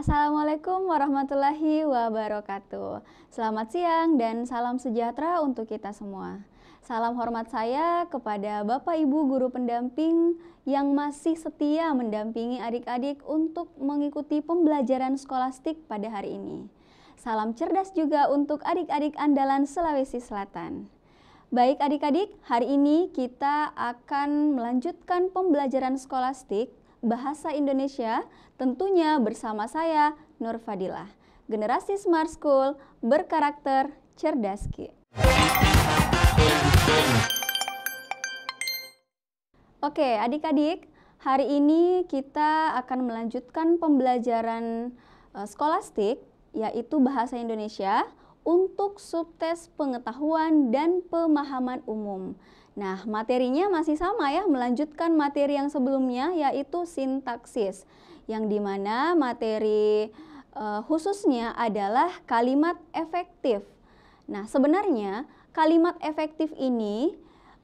Assalamualaikum warahmatullahi wabarakatuh. Selamat siang dan salam sejahtera untuk kita semua. Salam hormat saya kepada Bapak Ibu guru pendamping yang masih setia mendampingi adik-adik untuk mengikuti pembelajaran skolastik pada hari ini. Salam cerdas juga untuk adik-adik andalan Sulawesi Selatan. Baik adik-adik, hari ini kita akan melanjutkan pembelajaran skolastik Bahasa Indonesia, tentunya bersama saya, Nur Fadilah. Generasi Smart School berkarakter cerdas Ki. Oke, adik-adik, hari ini kita akan melanjutkan pembelajaran skolastik, yaitu Bahasa Indonesia, untuk subtes pengetahuan dan pemahaman umum. Nah, materinya masih sama ya, melanjutkan materi yang sebelumnya yaitu sintaksis, yang dimana materi khususnya adalah kalimat efektif. Nah, sebenarnya kalimat efektif ini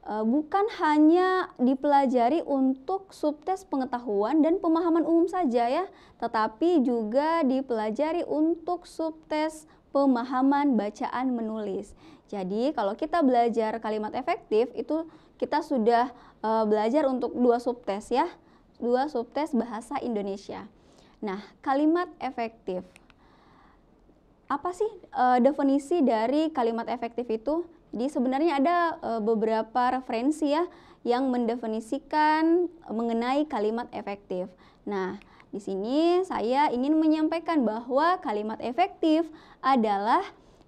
bukan hanya dipelajari untuk subtes pengetahuan dan pemahaman umum saja ya, tetapi juga dipelajari untuk subtes pemahaman bacaan menulis. Jadi kalau kita belajar kalimat efektif itu kita sudah belajar untuk dua subtes ya, dua subtes bahasa Indonesia. Nah, kalimat efektif. Apa sih definisi dari kalimat efektif itu? Jadi sebenarnya ada beberapa referensi ya yang mendefinisikan mengenai kalimat efektif. Nah, di sini saya ingin menyampaikan bahwa kalimat efektif adalah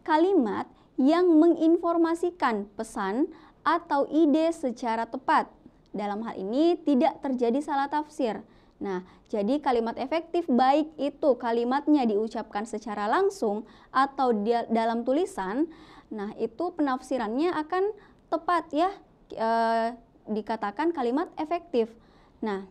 kalimat yang menginformasikan pesan atau ide secara tepat. Dalam hal ini tidak terjadi salah tafsir. Nah, jadi kalimat efektif baik itu kalimatnya diucapkan secara langsung atau dalam tulisan, nah itu penafsirannya akan tepat ya, dikatakan kalimat efektif. Nah,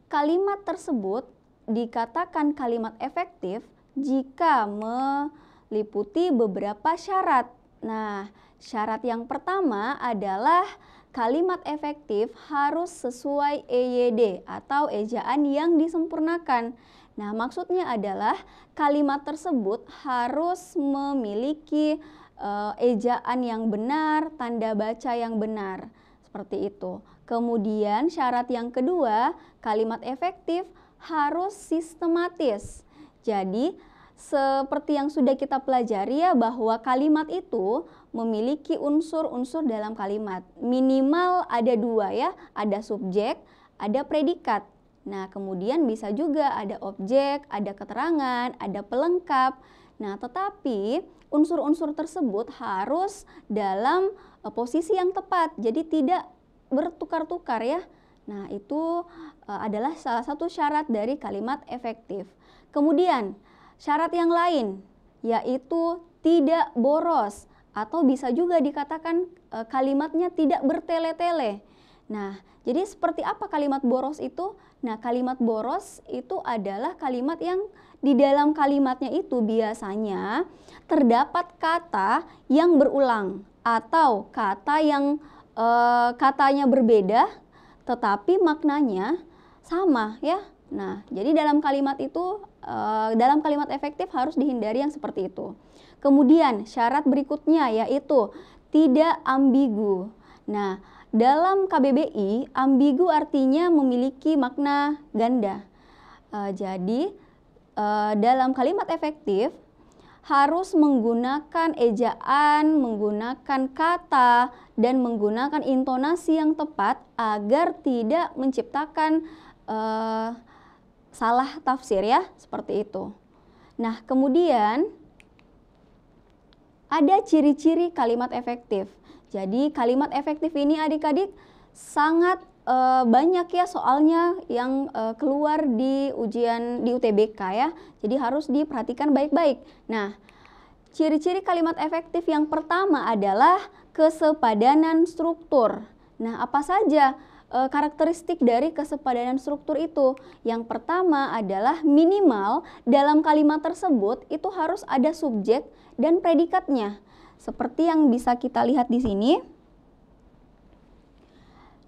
kalimat tersebut dikatakan kalimat efektif jika meliputi beberapa syarat. Nah, syarat yang pertama adalah kalimat efektif harus sesuai EYD atau ejaan yang disempurnakan. Nah, maksudnya adalah kalimat tersebut harus memiliki ejaan yang benar, tanda baca yang benar. Seperti itu. Kemudian syarat yang kedua, kalimat efektif harus sistematis. Jadi seperti yang sudah kita pelajari ya, bahwa kalimat itu memiliki unsur-unsur dalam kalimat. Minimal ada dua ya, ada subjek, ada predikat. Nah, kemudian bisa juga ada objek, ada keterangan, ada pelengkap. Nah, tetapi unsur-unsur tersebut harus dalam posisi yang tepat, jadi tidak bertukar-tukar ya. Nah, itu adalah salah satu syarat dari kalimat efektif. Kemudian syarat yang lain yaitu tidak boros atau bisa juga dikatakan kalimatnya tidak bertele-tele. Nah, jadi seperti apa kalimat boros itu? Nah, kalimat boros itu adalah kalimat yang di dalam kalimatnya itu biasanya terdapat kata yang berulang atau kata yang katanya berbeda tetapi maknanya sama ya. Nah, jadi dalam kalimat itu, dalam kalimat efektif harus dihindari yang seperti itu. Kemudian syarat berikutnya yaitu tidak ambigu. Nah, dalam KBBI ambigu artinya memiliki makna ganda. Jadi dalam kalimat efektif harus menggunakan ejaan, menggunakan kata, dan menggunakan intonasi yang tepat agar tidak menciptakan salah tafsir ya, seperti itu. Nah, kemudian ada ciri-ciri kalimat efektif. Jadi kalimat efektif ini adik-adik sangat banyak ya soalnya yang keluar di ujian di UTBK ya. Jadi harus diperhatikan baik-baik. Nah, ciri-ciri kalimat efektif yang pertama adalah kesepadanan struktur. Nah, apa saja karakteristik dari kesepadanan struktur itu? Yang pertama adalah minimal dalam kalimat tersebut itu harus ada subjek dan predikatnya. Seperti yang bisa kita lihat di sini.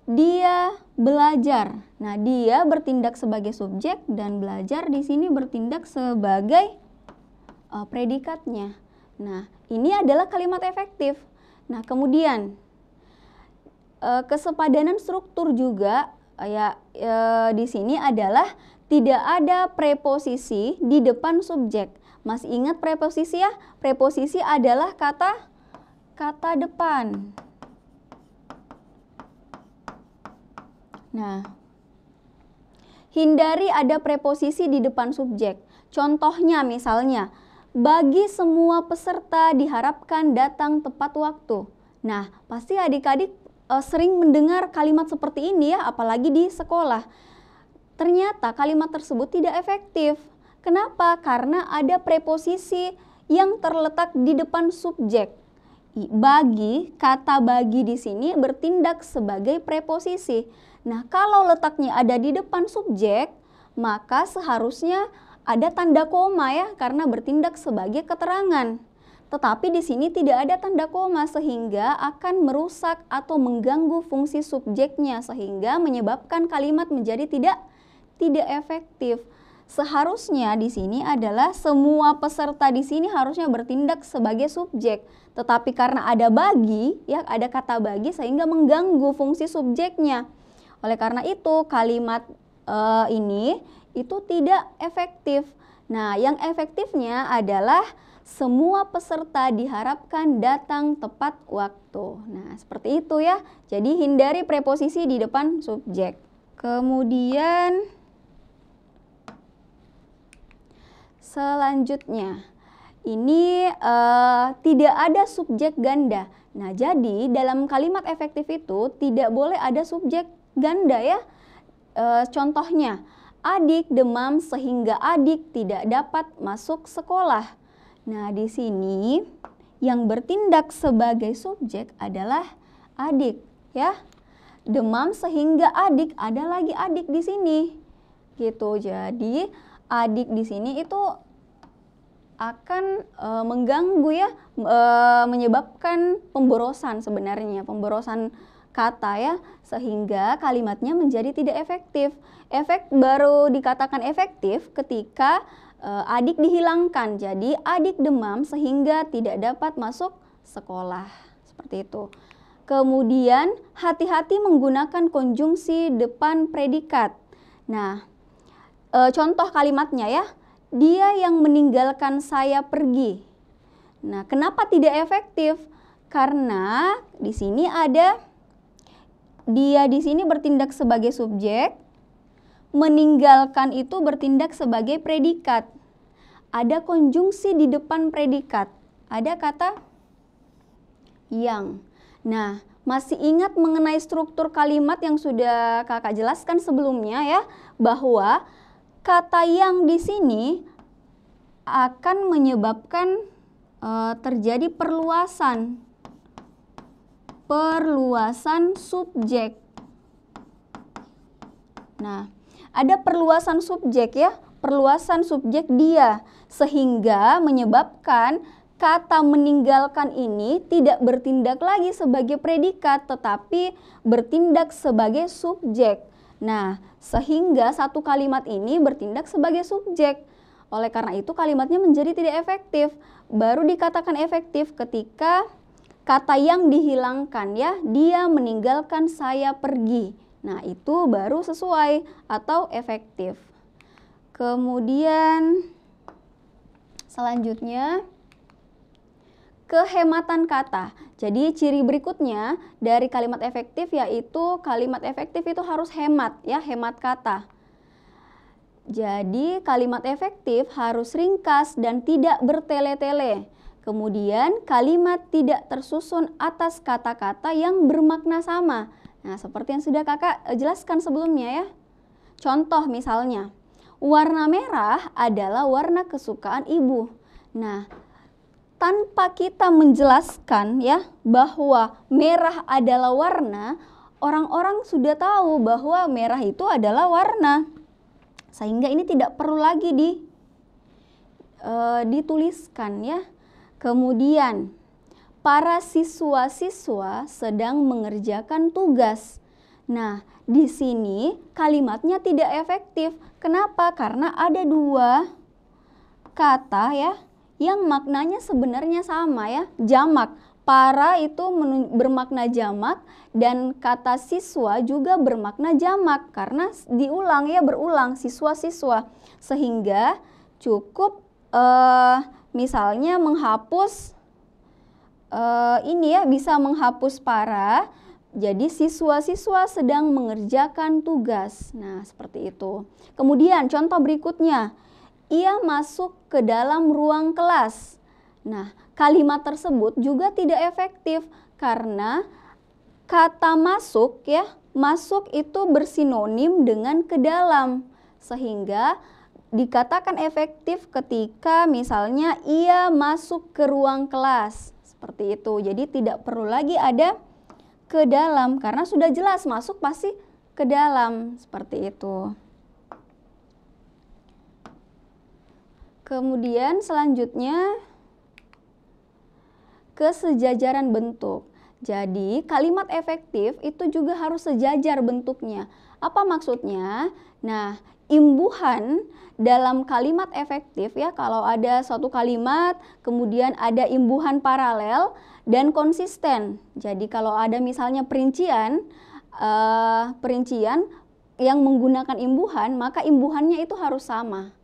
dia belajar. Nah, dia bertindak sebagai subjek dan belajar di sini bertindak sebagai predikatnya. Nah, ini adalah kalimat efektif. Nah, kemudian kesepadanan struktur juga di sini adalah tidak ada preposisi di depan subjek. Masih ingat preposisi ya? Preposisi adalah kata depan. Nah, hindari ada preposisi di depan subjek. Contohnya misalnya, bagi semua peserta diharapkan datang tepat waktu. Nah, pasti adik-adik sering mendengar kalimat seperti ini ya, apalagi di sekolah. Ternyata kalimat tersebut tidak efektif. Kenapa? Karena ada preposisi yang terletak di depan subjek. Bagi, kata bagi di sini bertindak sebagai preposisi. Nah, kalau letaknya ada di depan subjek, maka seharusnya ada tanda koma ya, karena bertindak sebagai keterangan. Tetapi di sini tidak ada tanda koma sehingga akan merusak atau mengganggu fungsi subjeknya sehingga menyebabkan kalimat menjadi tidak efektif. Seharusnya di sini adalah semua peserta di sini harusnya bertindak sebagai subjek. Tetapi karena ada bagi, ya ada kata bagi sehingga mengganggu fungsi subjeknya. Oleh karena itu kalimat ini itu tidak efektif. Nah, yang efektifnya adalah semua peserta diharapkan datang tepat waktu. Nah, seperti itu ya. Jadi hindari preposisi di depan subjek. Kemudian selanjutnya, ini tidak ada subjek ganda. Nah, jadi dalam kalimat efektif itu tidak boleh ada subjek ganda ya. Contohnya, adik demam sehingga adik tidak dapat masuk sekolah. Nah, di sini yang bertindak sebagai subjek adalah adik ya. Demam sehingga adik, ada lagi adik di sini. Gitu. Jadi, adik di sini itu akan mengganggu ya, menyebabkan pemborosan sebenarnya, pemborosan kata ya, sehingga kalimatnya menjadi tidak efektif. Efek baru dikatakan efektif ketika adik dihilangkan. Jadi adik demam sehingga tidak dapat masuk sekolah. Seperti itu. Kemudian hati-hati menggunakan konjungsi depan predikat. Nah, contoh kalimatnya ya. Dia yang meninggalkan saya pergi. Nah, kenapa tidak efektif? Karena di sini ada dia di sini bertindak sebagai subjek, meninggalkan itu bertindak sebagai predikat. Ada konjungsi di depan predikat. Ada kata yang. Nah, masih ingat mengenai struktur kalimat yang sudah kakak jelaskan sebelumnya ya, bahwa kata yang di sini akan menyebabkan terjadi perluasan subjek. Nah, ada perluasan subjek ya, perluasan subjek dia, sehingga menyebabkan kata meninggalkan ini tidak bertindak lagi sebagai predikat, tetapi bertindak sebagai subjek. Nah, sehingga satu kalimat ini bertindak sebagai subjek. Oleh karena itu kalimatnya menjadi tidak efektif. Baru dikatakan efektif ketika kata yang dihilangkan ya, dia meninggalkan saya pergi. Nah, itu baru sesuai atau efektif. Kemudian selanjutnya kehematan kata. Jadi ciri berikutnya dari kalimat efektif yaitu kalimat efektif itu harus hemat ya, hemat kata. Jadi kalimat efektif harus ringkas dan tidak bertele-tele. Kemudian kalimat tidak tersusun atas kata-kata yang bermakna sama. Nah, seperti yang sudah kakak jelaskan sebelumnya ya. Contoh misalnya, warna merah adalah warna kesukaan ibu. Nah, tanpa kita menjelaskan ya bahwa merah adalah warna, orang-orang sudah tahu bahwa merah itu adalah warna. Sehingga ini tidak perlu lagi dituliskan ya. Kemudian para siswa-siswa sedang mengerjakan tugas. Nah, di sini kalimatnya tidak efektif. Kenapa? Karena ada dua kata ya yang maknanya sebenarnya sama ya, jamak. Para itu bermakna jamak dan kata siswa juga bermakna jamak karena diulang ya, berulang siswa-siswa. Sehingga cukup misalnya menghapus ini ya, bisa menghapus para. Jadi siswa-siswa sedang mengerjakan tugas. Nah, seperti itu. Kemudian contoh berikutnya, ia masuk ke dalam ruang kelas. Nah, kalimat tersebut juga tidak efektif karena kata masuk ya, masuk itu bersinonim dengan ke dalam. Sehingga dikatakan efektif ketika misalnya ia masuk ke ruang kelas. Seperti itu. Jadi tidak perlu lagi ada ke dalam karena sudah jelas masuk pasti ke dalam, seperti itu. Kemudian selanjutnya kesejajaran bentuk. Jadi kalimat efektif itu juga harus sejajar bentuknya. Apa maksudnya? Nah, imbuhan dalam kalimat efektif ya, kalau ada suatu kalimat kemudian ada imbuhan paralel dan konsisten. Jadi kalau ada misalnya perincian yang menggunakan imbuhan, maka imbuhannya itu harus sama.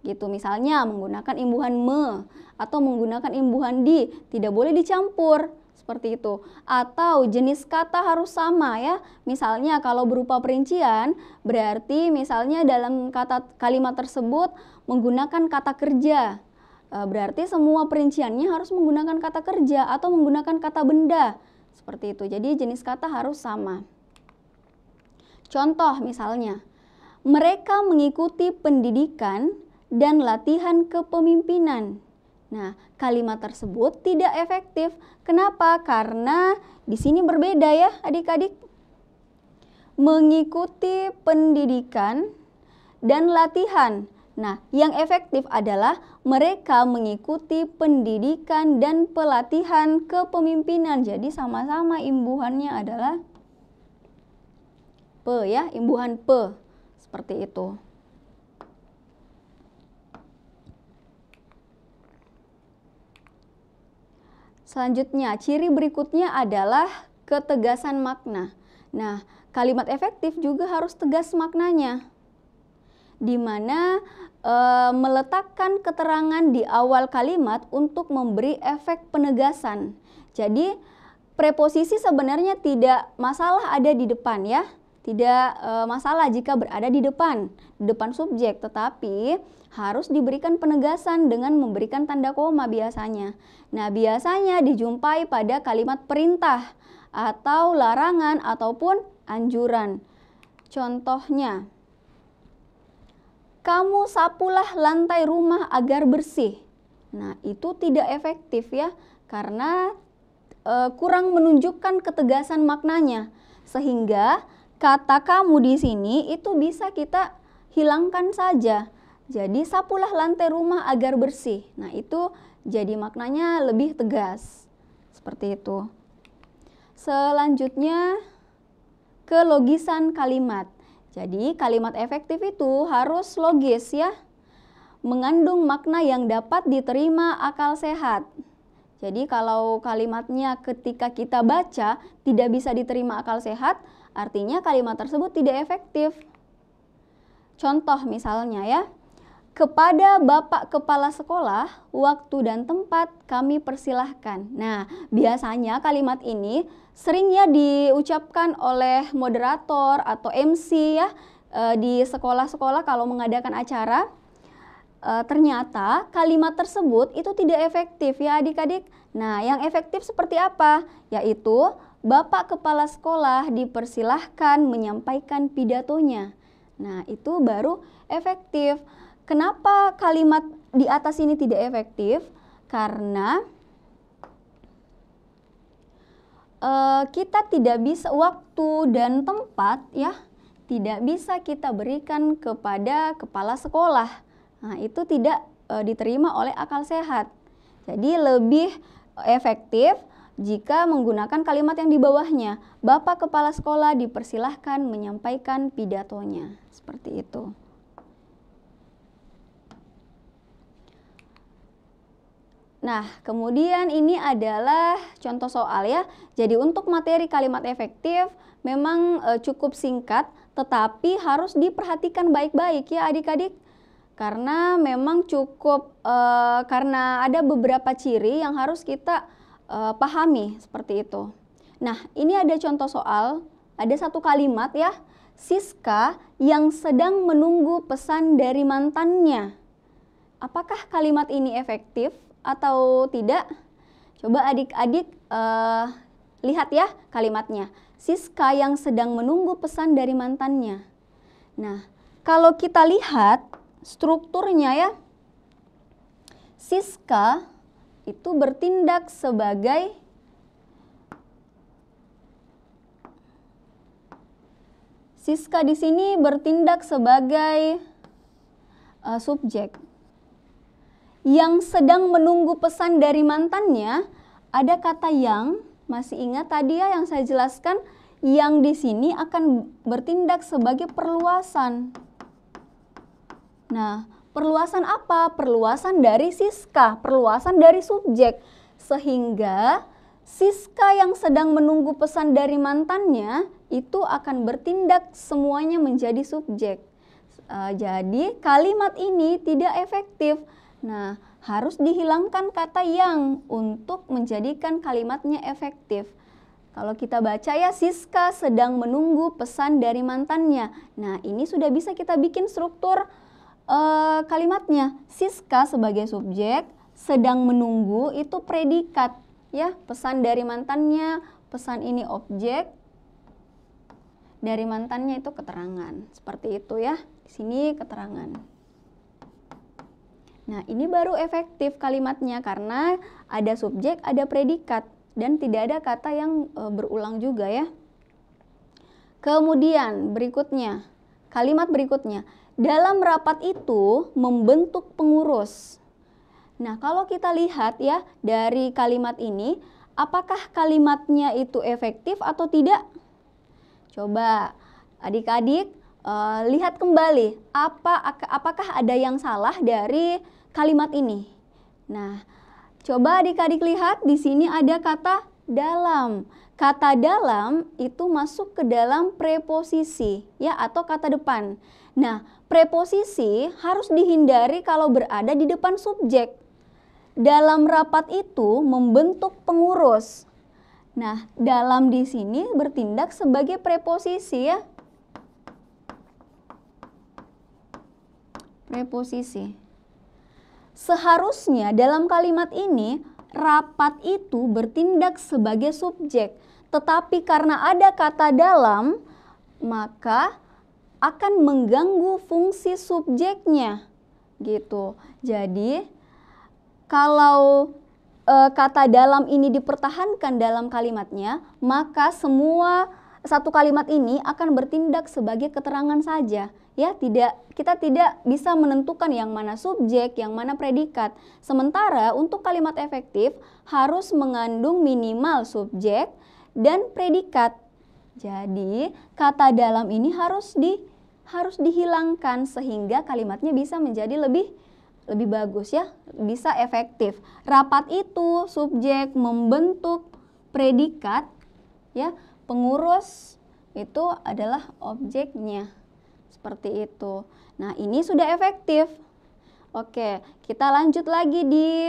Gitu, misalnya menggunakan imbuhan me atau menggunakan imbuhan di, tidak boleh dicampur. Seperti itu. Atau jenis kata harus sama ya. Misalnya kalau berupa perincian, berarti misalnya dalam kalimat tersebut menggunakan kata kerja. Berarti semua perinciannya harus menggunakan kata kerja atau menggunakan kata benda. Seperti itu. Jadi jenis kata harus sama. Contoh misalnya, mereka mengikuti pendidikan dan latihan kepemimpinan. Nah, kalimat tersebut tidak efektif. Kenapa? Karena di sini berbeda ya adik-adik. Mengikuti pendidikan dan latihan. Nah, yang efektif adalah mereka mengikuti pendidikan dan pelatihan kepemimpinan. Jadi sama-sama imbuhannya adalah pe ya, imbuhan pe. Seperti itu. Selanjutnya, ciri berikutnya adalah ketegasan makna. Nah, kalimat efektif juga harus tegas maknanya, di mana meletakkan keterangan di awal kalimat untuk memberi efek penegasan. Jadi, preposisi sebenarnya tidak masalah ada di depan ya, tidak masalah jika berada di depan subjek, tetapi harus diberikan penegasan dengan memberikan tanda koma biasanya. Nah, biasanya dijumpai pada kalimat perintah atau larangan ataupun anjuran. Contohnya, kamu sapulah lantai rumah agar bersih. Nah, itu tidak efektif ya, karena kurang menunjukkan ketegasan maknanya. Sehingga kata kamu di sini itu bisa kita hilangkan saja. Jadi sapulah lantai rumah agar bersih. Nah, itu jadi maknanya lebih tegas. Seperti itu. Selanjutnya, kelogisan kalimat. Jadi kalimat efektif itu harus logis ya. Mengandung makna yang dapat diterima akal sehat. Jadi kalau kalimatnya ketika kita baca tidak bisa diterima akal sehat, artinya kalimat tersebut tidak efektif. Contoh misalnya ya. Kepada Bapak Kepala Sekolah, waktu dan tempat kami persilahkan. Nah, biasanya kalimat ini seringnya diucapkan oleh moderator atau MC ya di sekolah-sekolah kalau mengadakan acara. Ternyata kalimat tersebut itu tidak efektif ya adik-adik. Nah, yang efektif seperti apa? Yaitu Bapak Kepala Sekolah dipersilahkan menyampaikan pidatonya. Nah, itu baru efektif. Kenapa kalimat di atas ini tidak efektif? Karena kita tidak bisa, waktu dan tempat ya tidak bisa kita berikan kepada kepala sekolah. Nah, itu tidak diterima oleh akal sehat. Jadi lebih efektif jika menggunakan kalimat yang di bawahnya. Bapak Kepala Sekolah dipersilahkan menyampaikan pidatonya. Seperti itu. Nah, kemudian ini adalah contoh soal ya. Jadi untuk materi kalimat efektif memang cukup singkat, tetapi harus diperhatikan baik-baik ya adik-adik. Karena memang cukup, karena ada beberapa ciri yang harus kita pahami seperti itu. Nah, ini ada contoh soal, ada satu kalimat ya. Siska yang sedang menunggu pesan dari mantannya. Apakah kalimat ini efektif atau tidak? Coba adik-adik lihat ya kalimatnya. Siska yang sedang menunggu pesan dari mantannya. Nah, kalau kita lihat strukturnya ya, Siska itu bertindak sebagai Siska di sini bertindak sebagai subjek. Yang sedang menunggu pesan dari mantannya, ada kata yang, masih ingat tadi ya yang saya jelaskan, yang di sini akan bertindak sebagai perluasan. Nah, perluasan apa? Perluasan dari Siska, perluasan dari subjek. Sehingga Siska yang sedang menunggu pesan dari mantannya itu akan bertindak semuanya menjadi subjek. Jadi kalimat ini tidak efektif. Nah, harus dihilangkan kata yang untuk menjadikan kalimatnya efektif. Kalau kita baca ya, Siska sedang menunggu pesan dari mantannya. Nah, ini sudah bisa kita bikin struktur kalimatnya. Siska sebagai subjek, sedang menunggu itu predikat ya, pesan dari mantannya, pesan ini objek, dari mantannya itu keterangan. Seperti itu ya. Di sini keterangan. Nah, ini baru efektif kalimatnya karena ada subjek, ada predikat, dan tidak ada kata yang berulang juga ya. Kemudian berikutnya, kalimat berikutnya, dalam rapat itu membentuk pengurus. Nah, kalau kita lihat ya dari kalimat ini, apakah kalimatnya itu efektif atau tidak? Coba adik-adik lihat kembali, apakah ada yang salah dari kalimat ini. Nah, coba adik-adik lihat di sini ada kata dalam. Kata dalam itu masuk ke dalam preposisi ya atau kata depan. Nah, preposisi harus dihindari kalau berada di depan subjek. Dalam rapat itu membentuk pengurus. Nah, dalam di sini bertindak sebagai preposisi ya. Preposisi. Seharusnya dalam kalimat ini rapat itu bertindak sebagai subjek, tetapi karena ada kata dalam, maka akan mengganggu fungsi subjeknya gitu. Jadi kalau kata dalam ini dipertahankan dalam kalimatnya, maka semua satu kalimat ini akan bertindak sebagai keterangan saja. Ya, kita tidak bisa menentukan yang mana subjek, yang mana predikat. Sementara untuk kalimat efektif harus mengandung minimal subjek dan predikat. Jadi, kata dalam ini harus dihilangkan sehingga kalimatnya bisa menjadi lebih bagus ya, bisa efektif. Rapat itu subjek membentuk predikat ya, pengurus itu adalah objeknya. Seperti itu. Nah, ini sudah efektif. Oke, kita lanjut lagi di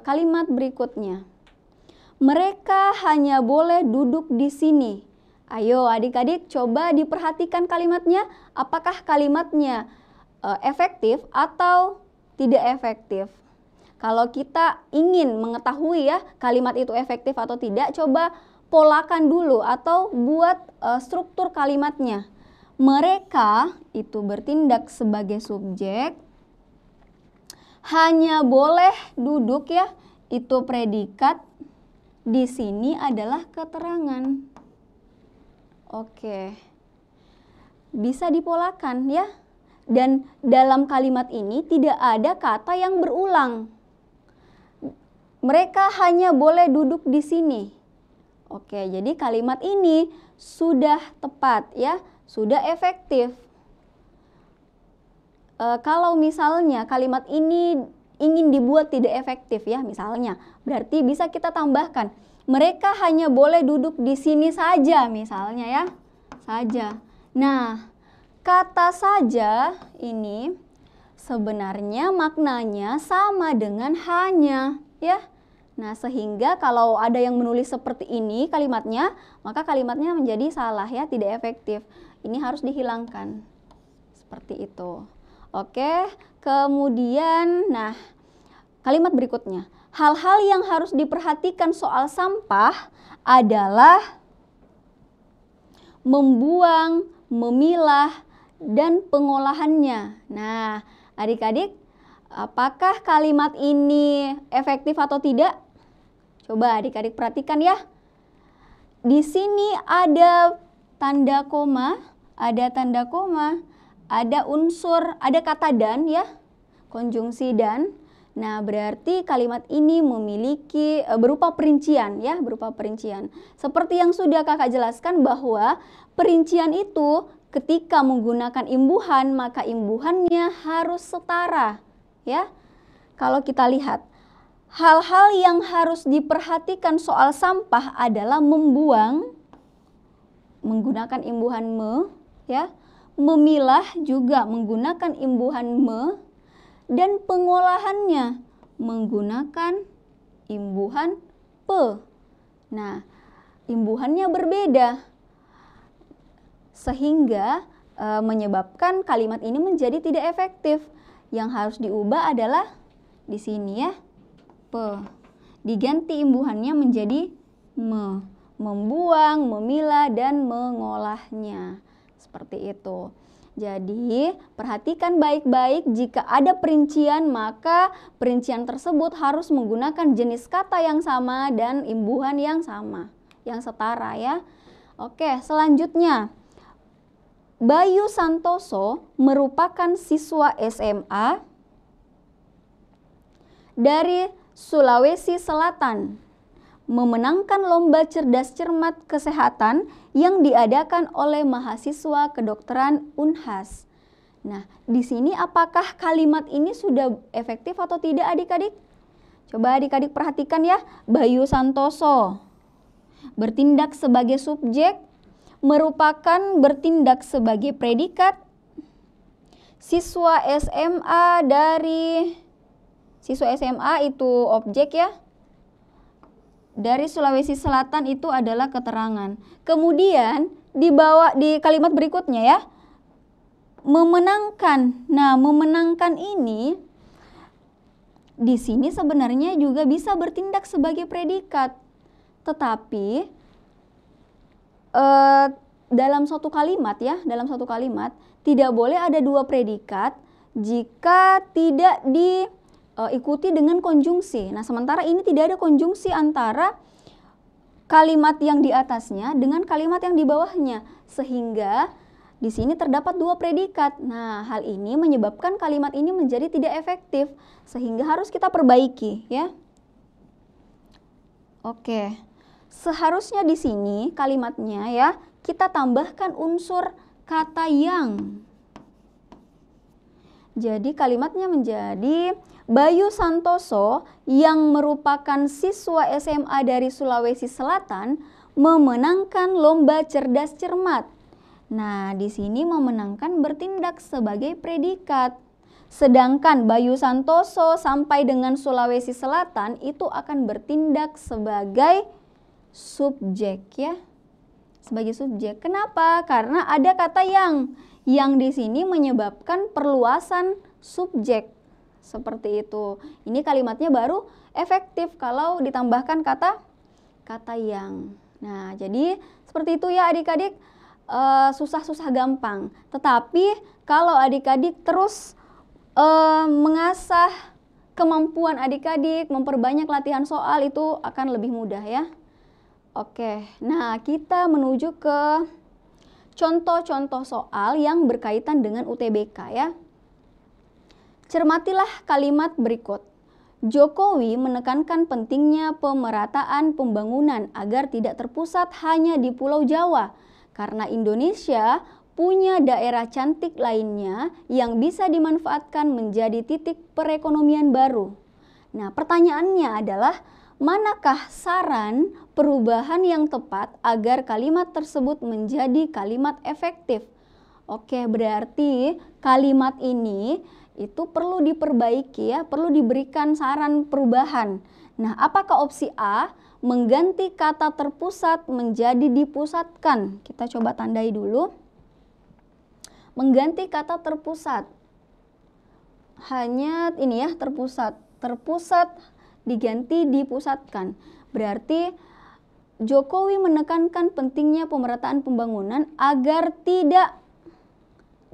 kalimat berikutnya. Mereka hanya boleh duduk di sini. Ayo adik-adik coba diperhatikan kalimatnya. Apakah kalimatnya efektif atau tidak efektif? Kalau kita ingin mengetahui ya kalimat itu efektif atau tidak, coba polakan dulu atau buat struktur kalimatnya. Mereka itu bertindak sebagai subjek, hanya boleh duduk ya, itu predikat, di sini adalah keterangan. Oke, bisa dipolakan ya. Dan dalam kalimat ini tidak ada kata yang berulang. Mereka hanya boleh duduk di sini. Oke, jadi kalimat ini sudah tepat ya, sudah efektif. Kalau misalnya kalimat ini ingin dibuat tidak efektif ya, misalnya, berarti bisa kita tambahkan, mereka hanya boleh duduk di sini saja, misalnya ya, saja. Nah, kata saja ini sebenarnya maknanya sama dengan hanya ya. Nah, sehingga kalau ada yang menulis seperti ini kalimatnya, maka kalimatnya menjadi salah ya, tidak efektif. Ini harus dihilangkan. Seperti itu. Oke, kemudian nah, kalimat berikutnya. Hal-hal yang harus diperhatikan soal sampah adalah membuang, memilah, dan pengolahannya. Nah, adik-adik, apakah kalimat ini efektif atau tidak? Coba adik-adik perhatikan ya. Di sini ada tanda koma, ada unsur, ada kata dan ya, konjungsi dan. Nah, berarti kalimat ini memiliki berupa perincian ya, berupa perincian. Seperti yang sudah kakak jelaskan bahwa perincian itu ketika menggunakan imbuhan, maka imbuhannya harus setara ya. Kalau kita lihat, hal-hal yang harus diperhatikan soal sampah adalah membuang, menggunakan imbuhan me ya, memilah juga menggunakan imbuhan me, dan pengolahannya menggunakan imbuhan pe. Nah, imbuhannya berbeda sehingga menyebabkan kalimat ini menjadi tidak efektif. Yang harus diubah adalah di sini ya, pe. Diganti imbuhannya menjadi me. Membuang, memilah, dan mengolahnya. Seperti itu. Jadi, perhatikan baik-baik, jika ada perincian, maka perincian tersebut harus menggunakan jenis kata yang sama dan imbuhan yang sama, yang setara ya. Oke, selanjutnya. Bayu Santoso merupakan siswa SMA dari Sulawesi Selatan, memenangkan lomba cerdas cermat kesehatan yang diadakan oleh mahasiswa kedokteran Unhas. Nah, di sini apakah kalimat ini sudah efektif atau tidak adik-adik? Coba adik-adik perhatikan ya. Bayu Santoso bertindak sebagai subjek, merupakan bertindak sebagai predikat. Siswa SMA itu objek ya. Dari Sulawesi Selatan itu adalah keterangan. Kemudian di kalimat berikutnya ya, memenangkan. Nah, memenangkan ini di sini sebenarnya juga bisa bertindak sebagai predikat. Tetapi dalam satu kalimat ya, tidak boleh ada dua predikat jika tidak diikuti dengan konjungsi. Nah, sementara ini tidak ada konjungsi antara kalimat yang di atasnya dengan kalimat yang di bawahnya, sehingga di sini terdapat dua predikat. Nah, hal ini menyebabkan kalimat ini menjadi tidak efektif, sehingga harus kita perbaiki ya. Oke. Seharusnya di sini kalimatnya ya, kita tambahkan unsur kata yang. Jadi kalimatnya menjadi Bayu Santoso yang merupakan siswa SMA dari Sulawesi Selatan memenangkan lomba cerdas cermat. Nah, di sini memenangkan bertindak sebagai predikat. Sedangkan Bayu Santoso sampai dengan Sulawesi Selatan itu akan bertindak sebagai subjek ya. Sebagai subjek. Kenapa? Karena ada kata yang di sini menyebabkan perluasan subjek. Seperti itu. Ini kalimatnya baru efektif kalau ditambahkan kata yang. Nah, jadi seperti itu ya adik-adik. Susah-susah gampang. Tetapi kalau adik-adik terus mengasah kemampuan adik-adik, memperbanyak latihan soal, itu akan lebih mudah ya. Oke, nah kita menuju ke contoh-contoh soal yang berkaitan dengan UTBK ya. Cermatilah kalimat berikut. Jokowi menekankan pentingnya pemerataan pembangunan agar tidak terpusat hanya di Pulau Jawa, karena Indonesia punya daerah cantik lainnya yang bisa dimanfaatkan menjadi titik perekonomian baru. Nah, pertanyaannya adalah, manakah saran perubahan yang tepat agar kalimat tersebut menjadi kalimat efektif? Oke, berarti kalimat ini itu perlu diperbaiki ya, perlu diberikan saran perubahan. Nah, apakah opsi A, mengganti kata terpusat menjadi dipusatkan? Kita coba tandai dulu. Mengganti kata terpusat. Hanya ini ya, terpusat. Terpusat diganti dipusatkan. Berarti Jokowi menekankan pentingnya pemerataan pembangunan agar tidak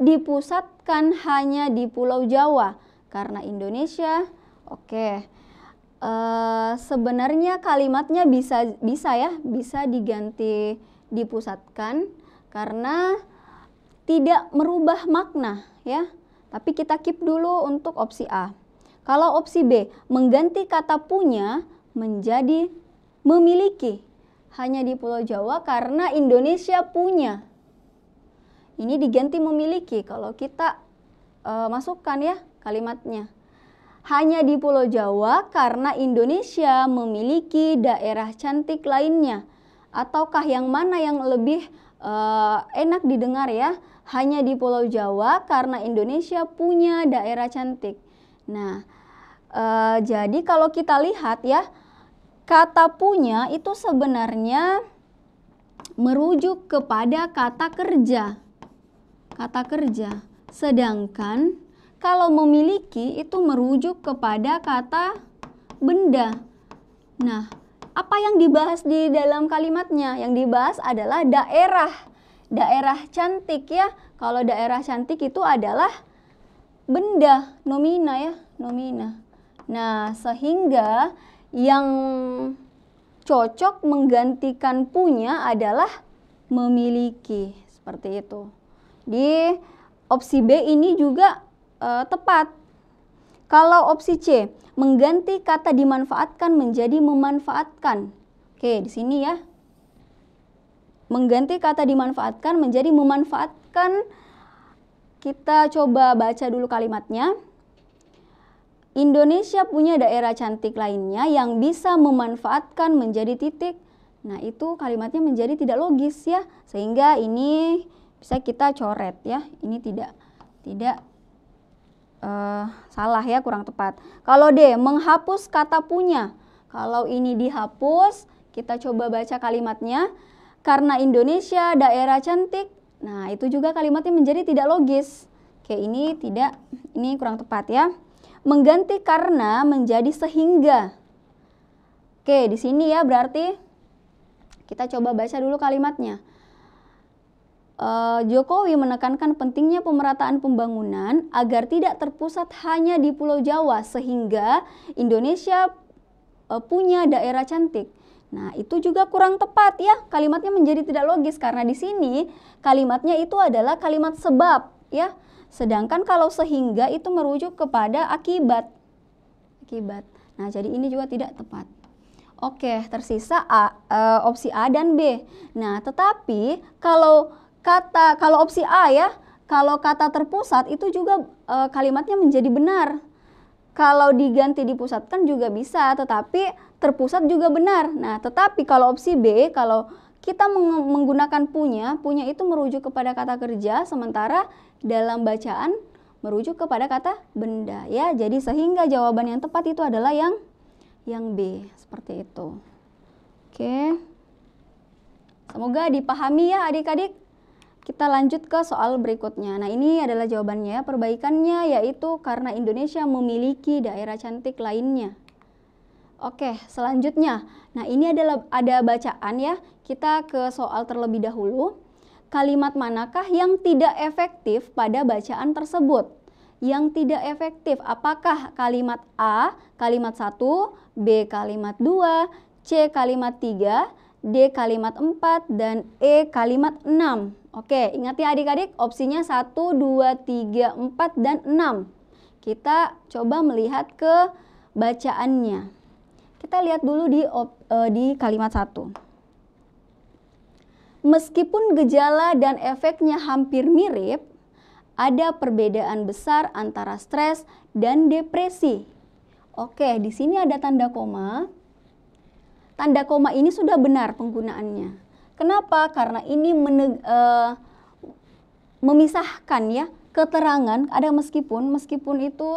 dipusatkan hanya di Pulau Jawa, karena Indonesia. Oke, sebenarnya kalimatnya bisa diganti dipusatkan karena tidak merubah makna ya. Tapi kita keep dulu untuk opsi A. Kalau opsi B, mengganti kata punya menjadi memiliki hanya di Pulau Jawa karena Indonesia punya. Ini diganti memiliki kalau kita masukkan ya kalimatnya. Hanya di Pulau Jawa karena Indonesia memiliki daerah cantik lainnya. Ataukah yang mana yang lebih enak didengar ya? Hanya di Pulau Jawa karena Indonesia punya daerah cantik. Nah, jadi kalau kita lihat ya, kata punya itu sebenarnya merujuk kepada kata kerja. Kata kerja. Sedangkan kalau memiliki itu merujuk kepada kata benda. Nah, apa yang dibahas di dalam kalimatnya? Yang dibahas adalah daerah. Daerah cantik ya. Kalau daerah cantik itu adalah benda, nomina ya, nomina. Nah, sehingga yang cocok menggantikan punya adalah memiliki. Seperti itu. Di opsi B ini juga tepat. Kalau opsi C, mengganti kata dimanfaatkan menjadi memanfaatkan. Oke, di sini ya. Mengganti kata dimanfaatkan menjadi memanfaatkan. Kita coba baca dulu kalimatnya. Indonesia punya daerah cantik lainnya yang bisa memanfaatkan menjadi titik. Nah, itu kalimatnya menjadi tidak logis ya. Sehingga ini bisa kita coret ya, ini tidak salah ya, kurang tepat. Kalau D, menghapus kata punya. Kalau ini dihapus, kita coba baca kalimatnya. Karena Indonesia daerah cantik, nah itu juga kalimatnya menjadi tidak logis. Oke, ini kurang tepat ya. Mengganti karena menjadi sehingga. Oke, di sini ya berarti kita coba baca dulu kalimatnya. Jokowi menekankan pentingnya pemerataan pembangunan agar tidak terpusat hanya di Pulau Jawa sehingga Indonesia punya daerah cantik. Nah, itu juga kurang tepat ya. Kalimatnya menjadi tidak logis karena di sini kalimatnya itu adalah kalimat sebab ya. Sedangkan kalau sehingga itu merujuk kepada akibat. Nah, jadi ini juga tidak tepat. Oke, tersisa opsi A dan B. Nah, tetapi kalau opsi A ya, kalau kata terpusat itu juga kalimatnya menjadi benar. Kalau diganti dipusatkan juga bisa, tetapi terpusat juga benar. Nah, tetapi kalau opsi B, kalau kita menggunakan punya itu merujuk kepada kata kerja, sementara dalam bacaan merujuk kepada kata benda ya. Jadi sehingga jawaban yang tepat itu adalah yang B, seperti itu. Oke. Semoga dipahami ya adik-adik. Kita lanjut ke soal berikutnya. Nah, ini adalah jawabannya ya. Perbaikannya yaitu karena Indonesia memiliki daerah cantik lainnya. Oke, selanjutnya. Nah, ini ada bacaan ya. Kita ke soal terlebih dahulu. Kalimat manakah yang tidak efektif pada bacaan tersebut? Yang tidak efektif, apakah kalimat A, kalimat 1, B, kalimat 2, C, kalimat 3, D, kalimat 4, dan E, kalimat 6. Oke, ingat ya adik-adik, opsinya 1, 2, 3, 4, dan 6. Kita coba melihat ke bacaannya. Kita lihat dulu di kalimat 1. Meskipun gejala dan efeknya hampir mirip, ada perbedaan besar antara stres dan depresi. Oke, di sini ada tanda koma. Tanda koma ini sudah benar penggunaannya. Kenapa? Karena ini memisahkan ya keterangan. Ada meskipun itu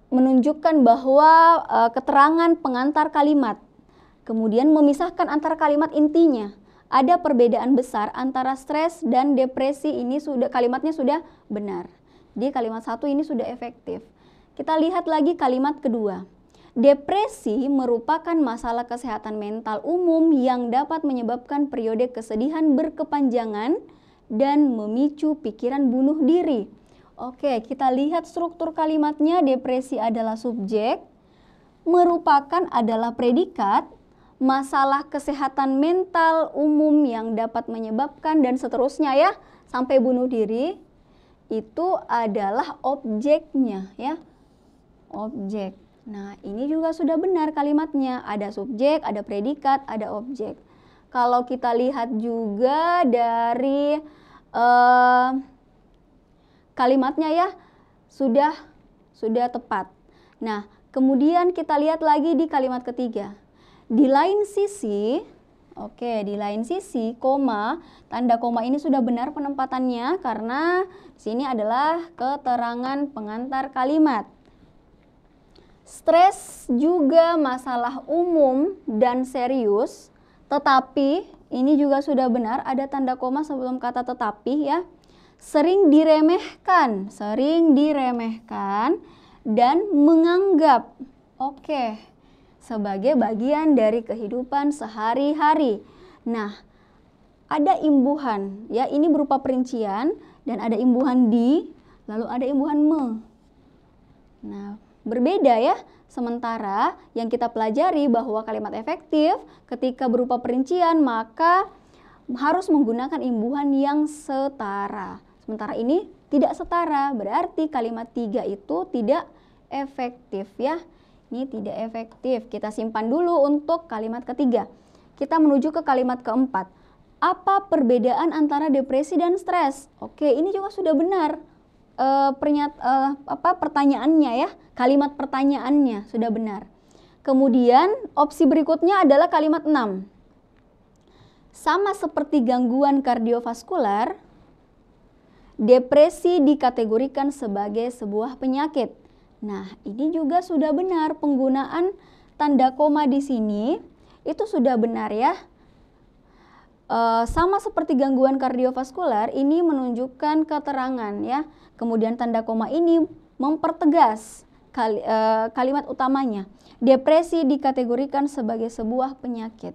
menunjukkan bahwa keterangan pengantar kalimat. Kemudian memisahkan antara kalimat intinya. Ada perbedaan besar antara stres dan depresi, ini kalimatnya sudah benar. Di kalimat 1 ini sudah efektif. Kita lihat lagi kalimat kedua. Depresi merupakan masalah kesehatan mental umum yang dapat menyebabkan periode kesedihan berkepanjangan dan memicu pikiran bunuh diri. Oke, kita lihat struktur kalimatnya. Depresi adalah subjek, merupakan adalah predikat, masalah kesehatan mental umum yang dapat menyebabkan dan seterusnya ya, sampai bunuh diri, itu adalah objeknya ya. Objek. Nah, ini juga sudah benar kalimatnya. Ada subjek, ada predikat, ada objek. Kalau kita lihat juga dari kalimatnya ya, sudah tepat. Nah, kemudian kita lihat lagi di kalimat ketiga. Di lain sisi, di lain sisi, koma, tanda koma ini sudah benar penempatannya karena di sini adalah keterangan pengantar kalimat. Stres juga masalah umum dan serius, tetapi ini juga sudah benar, ada tanda koma sebelum kata tetapi ya. Sering diremehkan dan menganggap sebagai bagian dari kehidupan sehari-hari. Nah, ada imbuhan ya, ini berupa perincian dan ada imbuhan di, lalu ada imbuhan me. Nah, berbeda ya. Sementara yang kita pelajari bahwa kalimat efektif ketika berupa perincian maka harus menggunakan imbuhan yang setara. Sementara ini tidak setara, berarti kalimat 3 itu tidak efektif ya. Ini tidak efektif. Kita simpan dulu untuk kalimat ketiga. Kita menuju ke kalimat keempat. Apa perbedaan antara depresi dan stres? Oke, ini juga sudah benar. Pertanyaannya ya, kalimat pertanyaannya sudah benar. Kemudian opsi berikutnya adalah kalimat 6. Sama seperti gangguan kardiovaskular, depresi dikategorikan sebagai sebuah penyakit. Nah, ini juga sudah benar penggunaan tanda koma di sini itu sudah benar ya. Sama seperti gangguan kardiovaskular, ini menunjukkan keterangan ya. Kemudian tanda koma ini mempertegas kalimat utamanya. Depresi dikategorikan sebagai sebuah penyakit.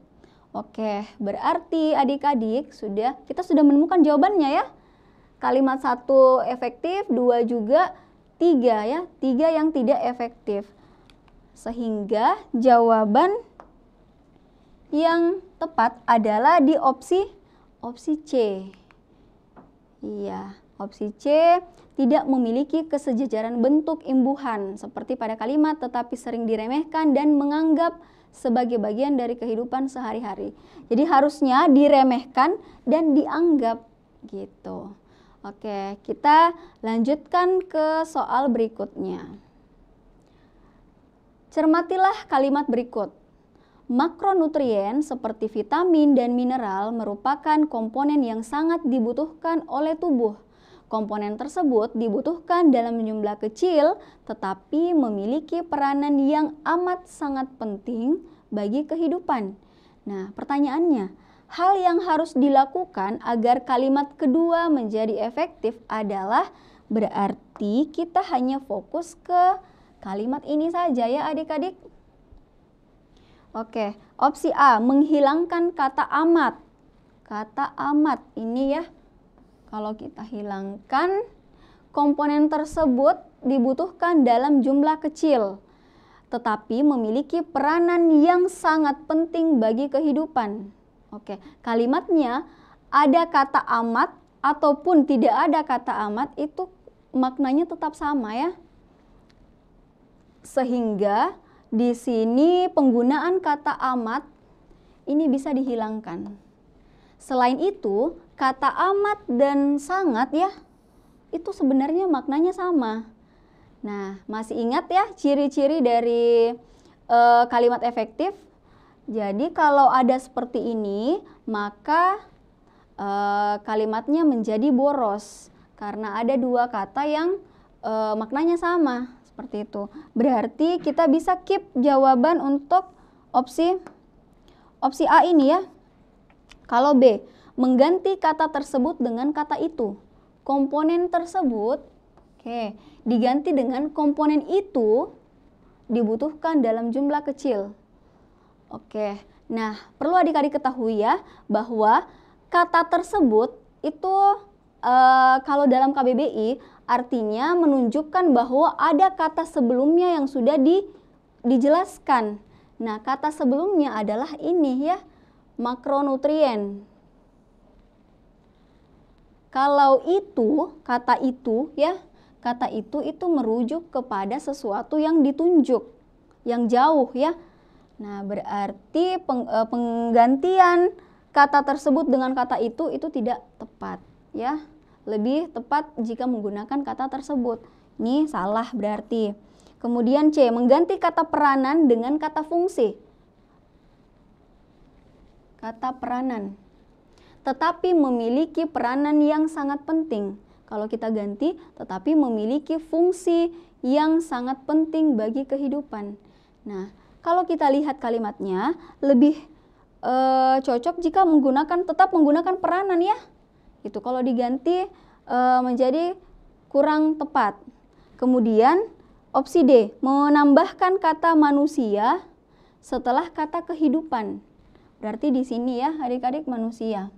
Oke, berarti adik-adik kita sudah menemukan jawabannya ya. Kalimat 1 efektif, 2 juga, 3 ya. 3 yang tidak efektif. Sehingga jawaban yang tepat adalah di opsi C. Iya, opsi C tidak memiliki kesejajaran bentuk imbuhan seperti pada kalimat tetapi sering diremehkan dan menganggap sebagai bagian dari kehidupan sehari-hari. Jadi harusnya diremehkan dan dianggap gitu. Oke, kita lanjutkan ke soal berikutnya. Cermatilah kalimat berikut. Makronutrien seperti vitamin dan mineral merupakan komponen yang sangat dibutuhkan oleh tubuh. Komponen tersebut dibutuhkan dalam jumlah kecil tetapi memiliki peranan yang amat sangat penting bagi kehidupan. Nah, pertanyaannya, hal yang harus dilakukan agar kalimat kedua menjadi efektif adalah berarti kita hanya fokus ke kalimat ini saja ya adik-adik. Oke, opsi A, menghilangkan kata amat. Kata amat ini ya, kalau kita hilangkan, komponen tersebut dibutuhkan dalam jumlah kecil, tetapi memiliki peranan yang sangat penting bagi kehidupan. Oke, kalimatnya ada kata amat ataupun tidak ada kata amat itu maknanya tetap sama ya. Sehingga di sini penggunaan kata amat ini bisa dihilangkan. Selain itu, kata amat dan sangat ya, itu sebenarnya maknanya sama. Nah, masih ingat ya ciri-ciri dari kalimat efektif? Jadi kalau ada seperti ini, maka kalimatnya menjadi boros. Karena ada dua kata yang maknanya sama, seperti itu. Berarti kita bisa keep jawaban untuk opsi A ini ya. Kalau B, mengganti kata tersebut dengan kata itu. Komponen tersebut, diganti dengan komponen itu dibutuhkan dalam jumlah kecil. Nah perlu adik-adik ketahui ya, bahwa kata tersebut itu kalau dalam KBBI artinya menunjukkan bahwa ada kata sebelumnya yang sudah dijelaskan. Nah, kata sebelumnya adalah ini ya, makronutrien. Kalau itu, kata itu ya, kata itu merujuk kepada sesuatu yang ditunjuk, yang jauh ya. Nah, berarti penggantian kata tersebut dengan kata itu tidak tepat ya. Lebih tepat jika menggunakan kata tersebut. Ini salah berarti. Kemudian C, mengganti kata peranan dengan kata fungsi. Kata peranan. Tetapi memiliki peranan yang sangat penting. Kalau kita ganti, tetapi memiliki fungsi yang sangat penting bagi kehidupan. Nah, kalau kita lihat kalimatnya, lebih cocok jika tetap menggunakan peranan ya. Itu kalau diganti menjadi kurang tepat. Kemudian opsi D, menambahkan kata manusia setelah kata kehidupan. Berarti di sini ya adik-adik, manusia.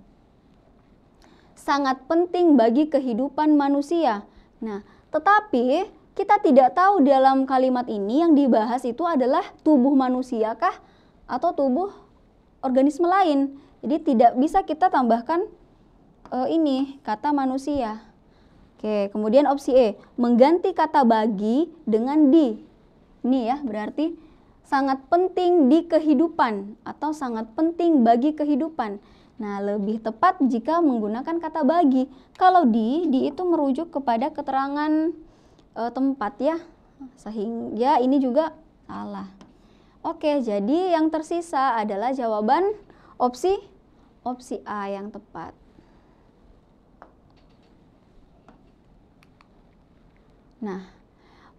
Sangat penting bagi kehidupan manusia. Nah, tetapi kita tidak tahu dalam kalimat ini yang dibahas itu adalah tubuh manusia kah atau tubuh organisme lain. Jadi tidak bisa kita tambahkan ini kata manusia. Kemudian opsi E, mengganti kata bagi dengan di. Ini ya, berarti sangat penting di kehidupan atau sangat penting bagi kehidupan. Nah, lebih tepat jika menggunakan kata bagi. Kalau di itu merujuk kepada keterangan tempat ya. Sehingga ini juga salah. Jadi yang tersisa adalah jawaban opsi A yang tepat. Nah,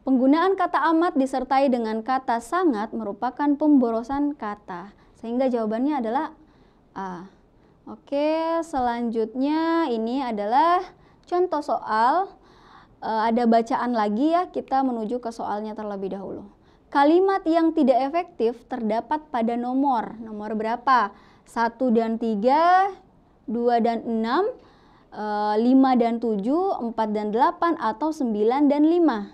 penggunaan kata amat disertai dengan kata sangat merupakan pemborosan kata. Sehingga jawabannya adalah A. Selanjutnya ini adalah contoh soal. Ada bacaan lagi ya, kita menuju ke soalnya terlebih dahulu. Kalimat yang tidak efektif terdapat pada nomor berapa? 1 dan 3, 2 dan 6, 5 dan 7, 4 dan 8, atau 9 dan 5.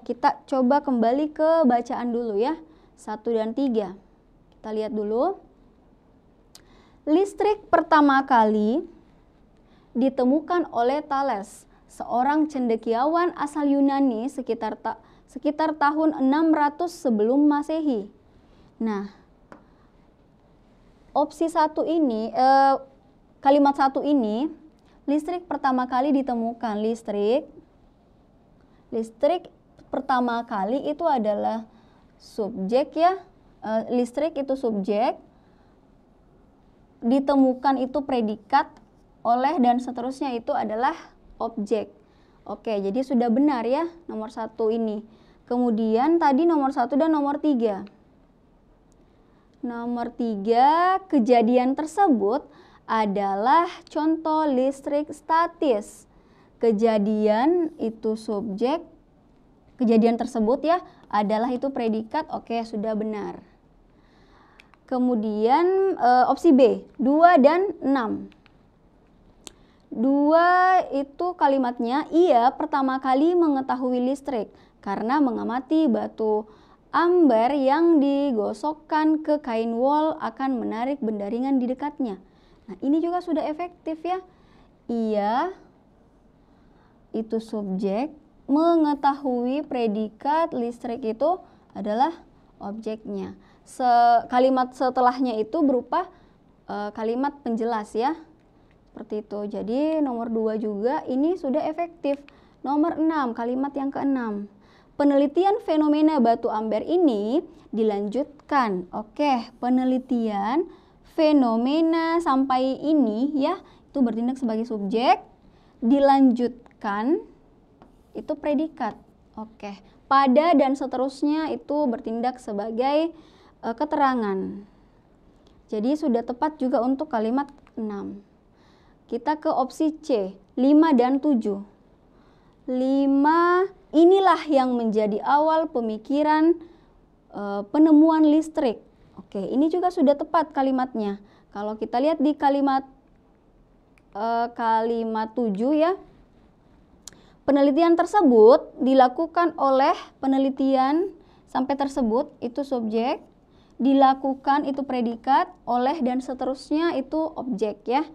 Kita coba kembali ke bacaan dulu ya. 1 dan 3. Kita lihat dulu. Listrik pertama kali ditemukan oleh Thales, seorang cendekiawan asal Yunani sekitar tahun 600 sebelum Masehi. Nah, opsi 1 ini, kalimat 1 ini, listrik pertama kali ditemukan. Listrik pertama kali itu adalah subjek ya. Listrik itu subjek, ditemukan itu predikat, oleh dan seterusnya itu adalah objek. Jadi sudah benar ya nomor 1 ini. Kemudian tadi nomor 1 dan nomor 3. Nomor 3, kejadian tersebut adalah contoh listrik statis. Kejadian itu subjek, kejadian tersebut ya adalah itu predikat. Sudah benar. Kemudian opsi B, 2 dan 6. 2 itu kalimatnya, ia pertama kali mengetahui listrik karena mengamati batu amber yang digosokkan ke kain wol akan menarik benda ringan di dekatnya. Nah, ini juga sudah efektif ya. Ia itu subjek, mengetahui predikat listrik itu adalah objeknya. Kalimat setelahnya itu berupa kalimat penjelas ya. Seperti itu. Jadi nomor 2 juga ini sudah efektif. Nomor 6, kalimat yang ke-6. Penelitian fenomena batu amber ini dilanjutkan. Oke, penelitian fenomena sampai ini ya, itu bertindak sebagai subjek, dilanjutkan itu predikat. Oke, pada dan seterusnya itu bertindak sebagai keterangan. Jadi sudah tepat juga untuk kalimat 6. Kita ke opsi C, 5 dan 7. 5, inilah yang menjadi awal pemikiran penemuan listrik. Oke, ini juga sudah tepat kalimatnya. Kalau kita lihat di kalimat 7 ya, penelitian tersebut dilakukan oleh penelitian sampai tersebut itu subjek, dilakukan itu predikat, oleh dan seterusnya itu objek ya.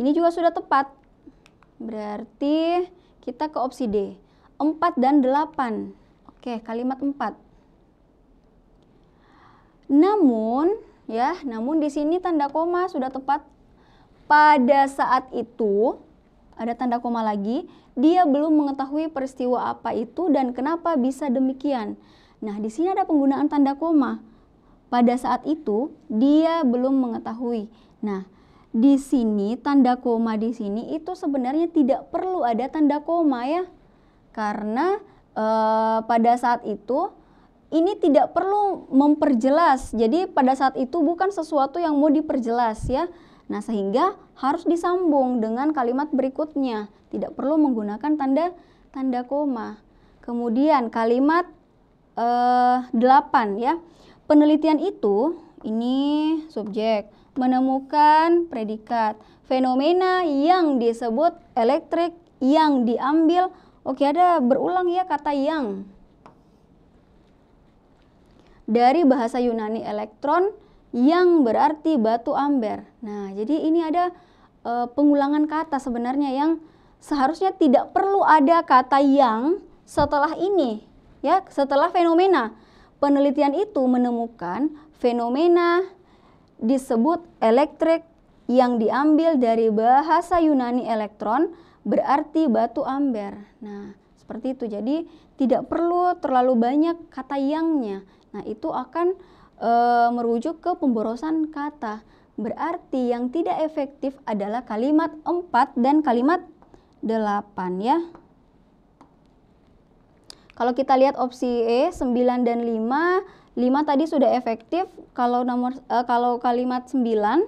Ini juga sudah tepat. Berarti kita ke opsi D, 4 dan 8. Oke, kalimat 4. Namun di sini tanda koma sudah tepat. Pada saat itu ada tanda koma lagi, dia belum mengetahui peristiwa apa itu dan kenapa bisa demikian. Nah, di sini ada penggunaan tanda koma. Pada saat itu dia belum mengetahui. Nah, di sini tanda koma di sini itu sebenarnya tidak perlu ada tanda koma ya. Karena pada saat itu ini tidak perlu memperjelas. Jadi pada saat itu bukan sesuatu yang mau diperjelas ya. Nah, sehingga harus disambung dengan kalimat berikutnya. Tidak perlu menggunakan tanda koma. Kemudian kalimat 8 ya. Penelitian itu, ini subjek, menemukan predikat. Fenomena yang disebut elektrik yang diambil. Oke, ada berulang ya kata yang. Dari bahasa Yunani elektron yang berarti batu amber. Nah, jadi ini ada pengulangan kata sebenarnya yang seharusnya tidak perlu ada kata yang setelah ini ya, setelah fenomena. Penelitian itu menemukan fenomena disebut elektrik yang diambil dari bahasa Yunani elektron berarti batu amber. Nah, seperti itu. Jadi tidak perlu terlalu banyak kata yangnya. Nah, itu akan merujuk ke pemborosan kata. Berarti yang tidak efektif adalah kalimat 4 dan kalimat 8 ya. Kalau kita lihat opsi E, 9 dan 5, 5 tadi sudah efektif. Kalau kalimat 9,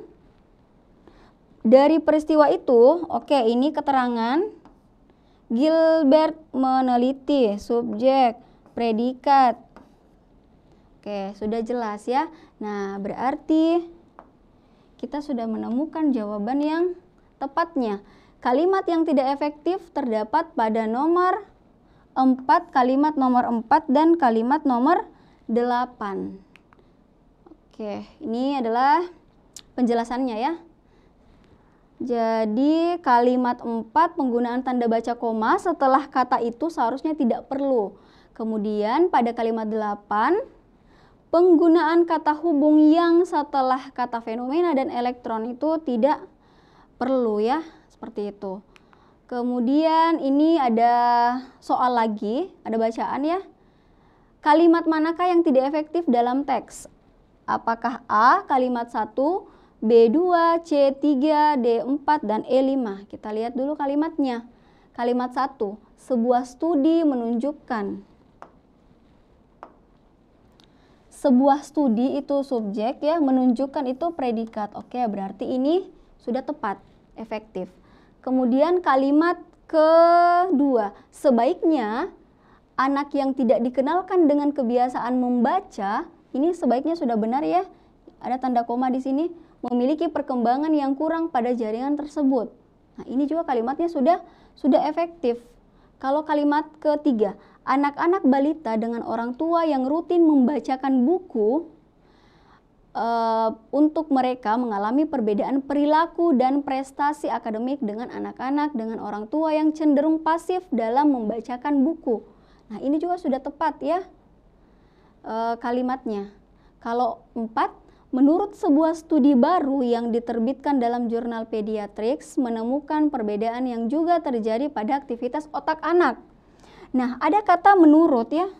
dari peristiwa itu, oke, ini keterangan. Gilbert meneliti, subjek, predikat. Oke, sudah jelas ya. Nah, berarti kita sudah menemukan jawaban yang tepatnya. Kalimat yang tidak efektif terdapat pada nomor 4, kalimat nomor 4 dan kalimat nomor 8. Oke, ini adalah penjelasannya ya. Jadi kalimat 4 penggunaan tanda baca koma setelah kata itu seharusnya tidak perlu. Kemudian pada kalimat 8 penggunaan kata hubung yang setelah kata fenomena dan elektron itu tidak perlu ya, seperti itu. Kemudian ini ada soal lagi, ada bacaan ya. Kalimat manakah yang tidak efektif dalam teks? Apakah A kalimat 1, B2, C3, D4, dan E5? Kita lihat dulu kalimatnya. Kalimat 1, sebuah studi menunjukkan. Sebuah studi itu subjek ya, menunjukkan itu predikat. Oke, berarti ini sudah tepat, efektif. Kemudian kalimat kedua, sebaiknya anak yang tidak dikenalkan dengan kebiasaan membaca, ini sebaiknya sudah benar ya. Ada tanda koma di sini, memiliki perkembangan yang kurang pada jaringan tersebut. Nah, ini juga kalimatnya sudah efektif. Kalau kalimat ketiga, anak-anak balita dengan orang tua yang rutin membacakan buku, untuk mereka mengalami perbedaan perilaku dan prestasi akademik dengan anak-anak dengan orang tua yang cenderung pasif dalam membacakan buku. Nah, ini juga sudah tepat ya kalimatnya. Kalau 4, menurut sebuah studi baru yang diterbitkan dalam jurnal Pediatrics menemukan perbedaan yang juga terjadi pada aktivitas otak anak. Nah, ada kata menurut ya.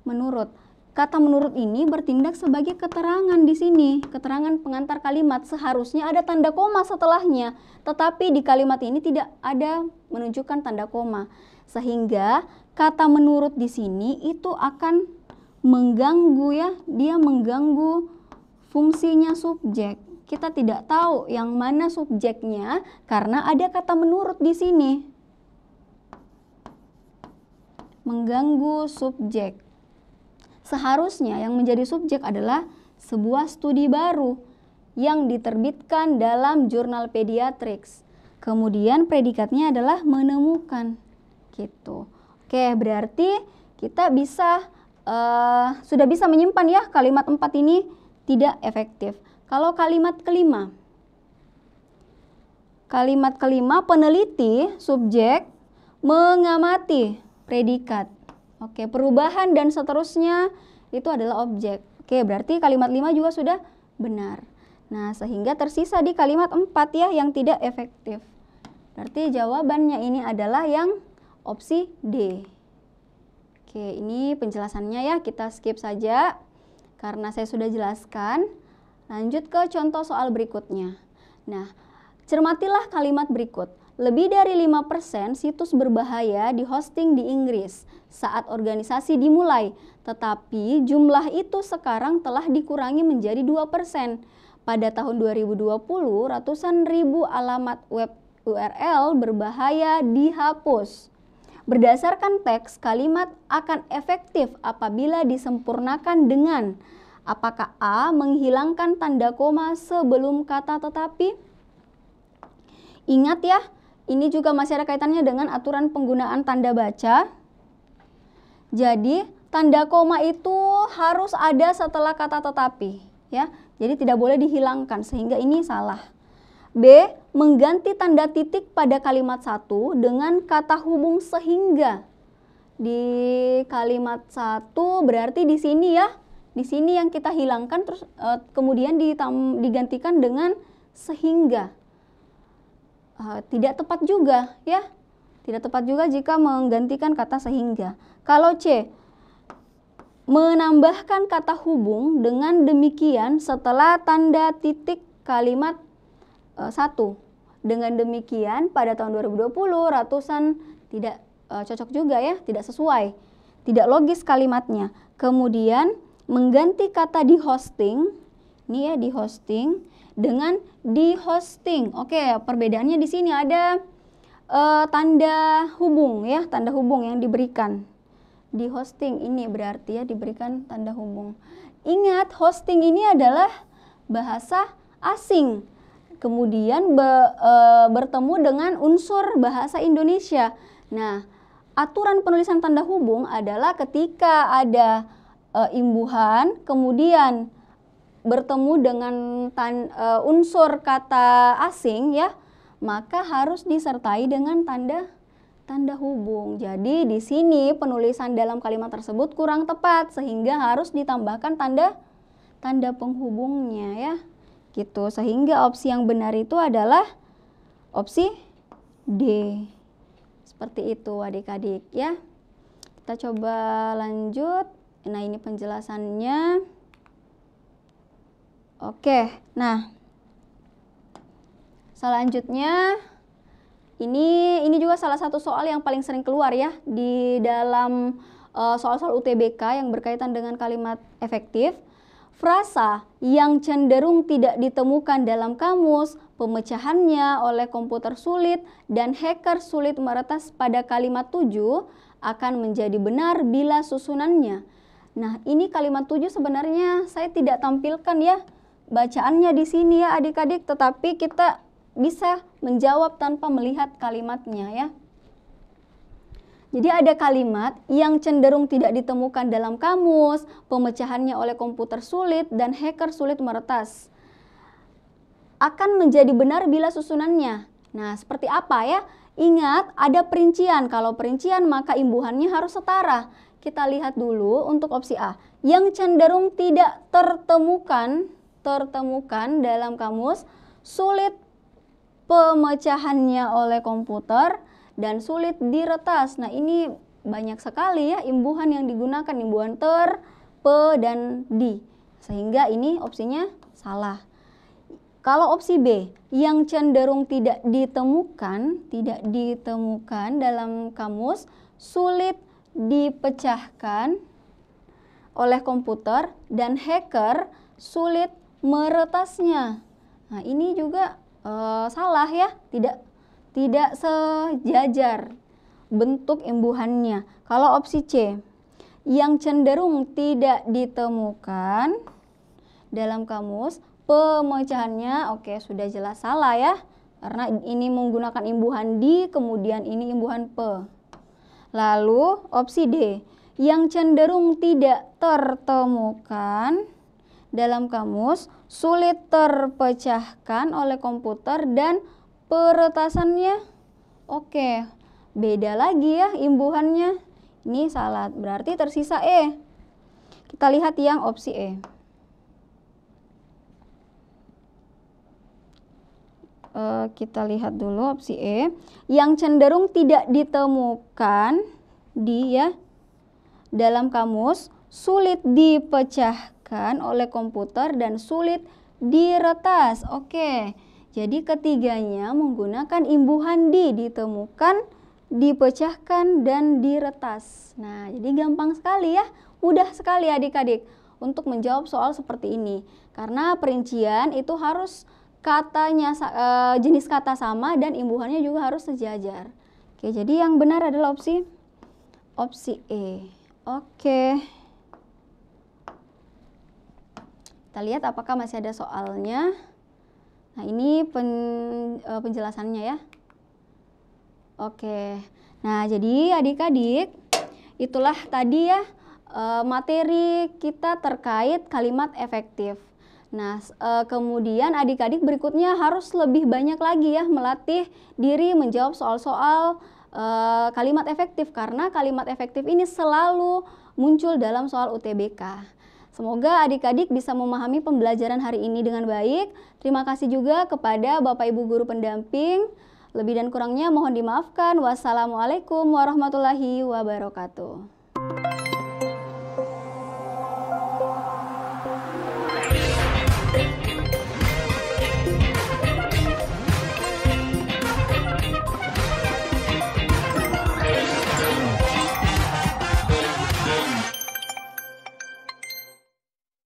Menurut. Kata menurut ini bertindak sebagai keterangan di sini, keterangan pengantar kalimat. Seharusnya ada tanda koma setelahnya, tetapi di kalimat ini tidak ada menunjukkan tanda koma. Sehingga kata menurut di sini itu akan mengganggu ya, dia mengganggu fungsinya subjek. Kita tidak tahu yang mana subjeknya karena ada kata menurut di sini. Mengganggu subjek. Seharusnya yang menjadi subjek adalah sebuah studi baru yang diterbitkan dalam jurnal Pediatrics. Kemudian predikatnya adalah menemukan. Gitu. Oke, berarti kita bisa sudah bisa menyimpan ya kalimat 4 ini tidak efektif. Kalau kalimat kelima. Kalimat kelima, peneliti, subjek, mengamati, predikat. Oke, perubahan dan seterusnya itu adalah objek. Oke, berarti kalimat 5 juga sudah benar. Nah, sehingga tersisa di kalimat 4 ya yang tidak efektif. Berarti jawabannya ini adalah yang opsi D. Oke, ini penjelasannya ya, kita skip saja karena saya sudah jelaskan. Lanjut ke contoh soal berikutnya. Nah, cermatilah kalimat berikut. Lebih dari 5% situs berbahaya di hosting di Inggris saat organisasi dimulai, tetapi jumlah itu sekarang telah dikurangi menjadi 2%. Pada tahun 2020, ratusan ribu alamat web URL berbahaya dihapus. Berdasarkan teks, kalimat akan efektif apabila disempurnakan dengan apakah A. Menghilangkan tanda koma sebelum kata tetapi? Ingat ya, ini juga masih ada kaitannya dengan aturan penggunaan tanda baca. Jadi, tanda koma itu harus ada setelah kata tetapi, ya. Jadi tidak boleh dihilangkan sehingga ini salah. B. Mengganti tanda titik pada kalimat 1 dengan kata hubung sehingga. Di kalimat 1 berarti di sini ya. Di sini yang kita hilangkan terus kemudian digantikan dengan sehingga. Tidak tepat juga ya, tidak tepat juga jika menggantikan kata sehingga. Kalau C, menambahkan kata hubung dengan demikian setelah tanda titik kalimat 1. Dengan demikian pada tahun 2020 ratusan tidak cocok juga ya, tidak sesuai, tidak logis kalimatnya. Kemudian mengganti kata di hosting, ini ya di hosting dengan di hosting. Oke, perbedaannya di sini ada tanda hubung ya, tanda hubung yang diberikan. Di hosting ini berarti ya diberikan tanda hubung. Ingat, hosting ini adalah bahasa asing. Kemudian bertemu dengan unsur bahasa Indonesia. Nah, aturan penulisan tanda hubung adalah ketika ada imbuhan, kemudian bertemu dengan unsur kata asing ya, maka harus disertai dengan tanda hubung. Jadi di sini penulisan dalam kalimat tersebut kurang tepat sehingga harus ditambahkan tanda penghubungnya ya. Gitu. Sehingga opsi yang benar itu adalah opsi D. Seperti itu adik-adik ya. Kita coba lanjut. Nah, ini penjelasannya. Oke, nah selanjutnya ini juga salah satu soal yang paling sering keluar ya di dalam soal-soal UTBK yang berkaitan dengan kalimat efektif. Frasa yang cenderung tidak ditemukan dalam kamus, pemecahannya oleh komputer sulit, dan hacker sulit meretas pada kalimat 7 akan menjadi benar bila susunannya. Nah, ini kalimat 7 sebenarnya saya tidak tampilkan ya bacaannya di sini ya adik-adik, tetapi kita bisa menjawab tanpa melihat kalimatnya ya. Jadi ada kalimat yang cenderung tidak ditemukan dalam kamus, pemecahannya oleh komputer sulit, dan hacker sulit meretas. Akan menjadi benar bila susunannya. Nah, seperti apa ya? Ingat, ada perincian. Kalau perincian maka imbuhannya harus setara. Kita lihat dulu untuk opsi A. Yang cenderung tidak tertemukan dalam kamus, sulit pemecahannya oleh komputer, dan sulit diretas. Nah, ini banyak sekali ya imbuhan yang digunakan, imbuhan ter, pe, dan di. Sehingga ini opsinya salah. Kalau opsi B, yang cenderung tidak ditemukan dalam kamus, sulit dipecahkan oleh komputer, dan hacker sulit meretasnya. Nah, ini juga salah ya, tidak sejajar bentuk imbuhannya. Kalau opsi C, yang cenderung tidak ditemukan dalam kamus, pemecahannya oke, sudah jelas salah ya, karena ini menggunakan imbuhan di, kemudian ini imbuhan pe. Lalu opsi D, yang cenderung tidak tertemukan dalam kamus, sulit terpecahkan oleh komputer, dan peretasannya oke, beda lagi ya imbuhannya. Ini salah, berarti tersisa E. Kita lihat yang opsi E. Kita lihat dulu opsi E. Yang cenderung tidak ditemukan dalam kamus, sulit dipecahkan oleh komputer, dan sulit diretas. Oke. Jadi ketiganya menggunakan imbuhan di, ditemukan, dipecahkan, dan diretas. Nah, jadi gampang sekali ya, mudah sekali adik-adik untuk menjawab soal seperti ini. Karena perincian itu harus katanya jenis kata sama dan imbuhannya juga harus sejajar. Oke, jadi yang benar adalah opsi E. Oke. Kita lihat apakah masih ada soalnya. Nah, ini penjelasannya ya. Oke. Nah, jadi adik-adik, itulah tadi ya materi kita terkait kalimat efektif. Nah, kemudian adik-adik berikutnya harus lebih banyak lagi ya melatih diri menjawab soal-soal kalimat efektif, karena kalimat efektif ini selalu muncul dalam soal UTBK. Semoga adik-adik bisa memahami pembelajaran hari ini dengan baik. Terima kasih juga kepada Bapak Ibu Guru Pendamping. Lebih dan kurangnya mohon dimaafkan. Wassalamualaikum warahmatullahi wabarakatuh.